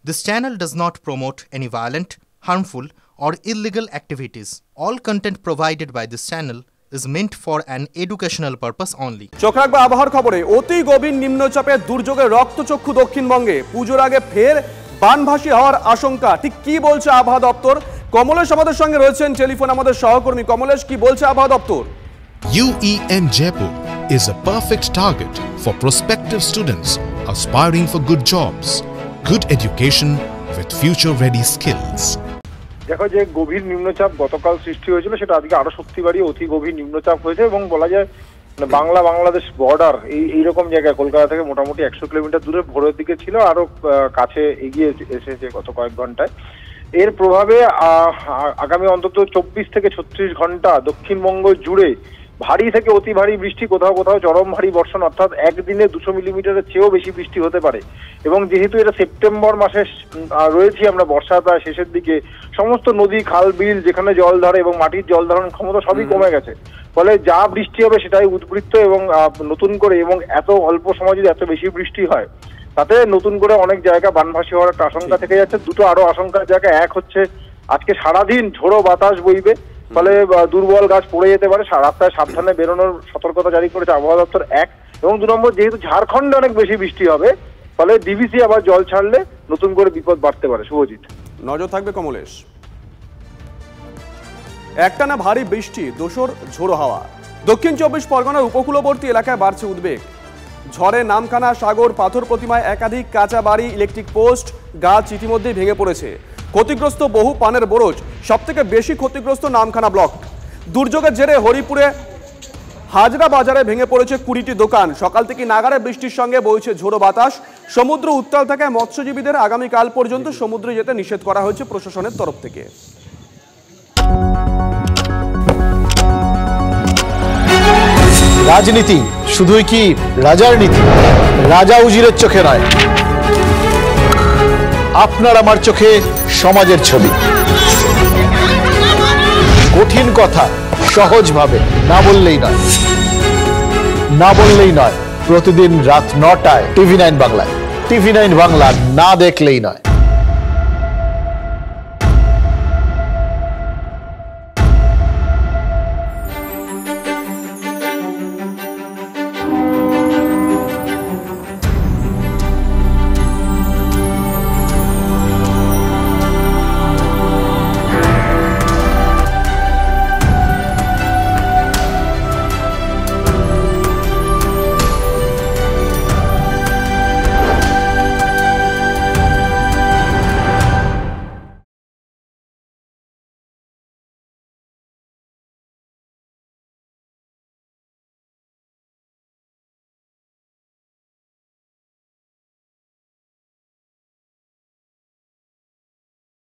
This channel does not promote any violent, harmful, or illegal activities. All content provided by this channel is meant for an educational purpose only. চোখ রাখবে আবহাওয়ার খবরে। অতি গভীর নিম্নচাপের দুর্যোগে রক্তচক্ষু দক্ষিণবঙ্গে। পুজোর আগে ফের বানভাসী হওয়ার আশঙ্কা। ঠিক কি বলছে আবহাওয়া দপ্তর? কমলেশ আমাদের সঙ্গে রয়েছেন টেলিফোন আমাদের সহকর্মী। কমলেশ, কি বলছে আবহাওয়া দপ্তর? UEM Jaipur is a perfect target for prospective students aspiring for good jobs, good education with future-ready skills. দেখো, যে গভীর নিম্নচাপ গতকাল সৃষ্টি হয়েছিল সেটা আজকে আরো শক্তি বাড়িয়ে অতি গভীর নিম্নচাপ হয়েছে এবং বলা যায় বাংলাদেশ বর্ডার এইরকম জায়গায় কলকাতা থেকে মোটামুটি 100 কিলোমিটার দূরে ভোরের দিকে ছিল, আরো কাছে এগিয়ে এসেছে গত কয়েক ঘন্টায়। এর প্রভাবে আগামী অন্তত 24 থেকে 36 ঘন্টা দক্ষিণবঙ্গ জুড়ে ভারী থেকে অতি ভারী বৃষ্টি, কোথাও কোথাও চরম ভারী বর্ষণ, অর্থাৎ একদিনে 200 মিলিমিটারের চেয়েও বেশি বৃষ্টি হতে পারে। এবং যেহেতু এটা সেপ্টেম্বর মাসে রয়েছি আমরা, বর্ষার প্রায় শেষের দিকে, সমস্ত নদী খাল বিল যেখানে জল ধরে এবং মাটির জল ধারণ ক্ষমতা সবই কমে গেছে। ফলে যা বৃষ্টি হবে সেটাই উদ্বৃত্ত এবং নতুন করে, এবং এত অল্প সময় যদি এত বেশি বৃষ্টি হয় তাতে নতুন করে অনেক জায়গা বানভাসী হওয়ার একটা আশঙ্কা থেকে যাচ্ছে। দুটো আরো আশঙ্কার জায়গা, এক হচ্ছে আজকে সারাদিন ঝোড়ো বাতাস বইবে, ফলে দুর্বল গাছ পড়ে যেতে পারে, রাস্তায় সাবধানে বেরোনোর সতর্কতা জারি করেছে আবহাওয়া দপ্তর, এক। এবং 2 নম্বর, যেহেতু ঝাড়খণ্ডে অনেক বেশি বৃষ্টি হবে ফলে ডিভিসি আবার জল ছাড়লে নতুন করে বিপদ বাড়তে পারে। শুভজিৎ, নজর থাকবে কমলেশ। একটানা ভারী বৃষ্টি, দোসর ঝোড়ো হাওয়া। দক্ষিণ 24 পরগনার উপকূলবর্তী এলাকায় বাড়ছে উদ্বেগ। ঝড়ে নামখানা, সাগর, পাথর প্রতিমায় একাধিক কাঁচা বাড়ি, ইলেকট্রিক পোস্ট, গাছ ইতিমধ্যেই ভেঙে পড়েছে। ক্ষতিগ্রস্ত বহু পানের বরজ, সবথেকে বেশি ক্ষতিগ্রস্ত নামখানা ব্লক। দুর্যোগের জেরে হরিপুরে হাজরা বাজারে ভেঙে পড়েছে 20টি দোকান। সকাল থেকে নাগাড়ে বৃষ্টির সঙ্গে বইছে ঝোড়ো বাতাস। সমুদ্র উত্তাল থাকায় মৎস্যজীবীদের আগামীকাল পর্যন্ত সমুদ্রে যেতে নিষেধ করা হয়েছে প্রশাসনের তরফ থেকে। রাজনীতি শুধুই কি রাজার নীতি? রাজা উজিরের চোখে নয়, আপনার আমার চোখে সমাজের ছবি। কঠিন কথা সহজভাবে না বললেই নয়, না বললেই নয়। প্রতিদিন রাত 9টায় TV9 বাংলায়। TV9 বাংলা না দেখলেই নয়।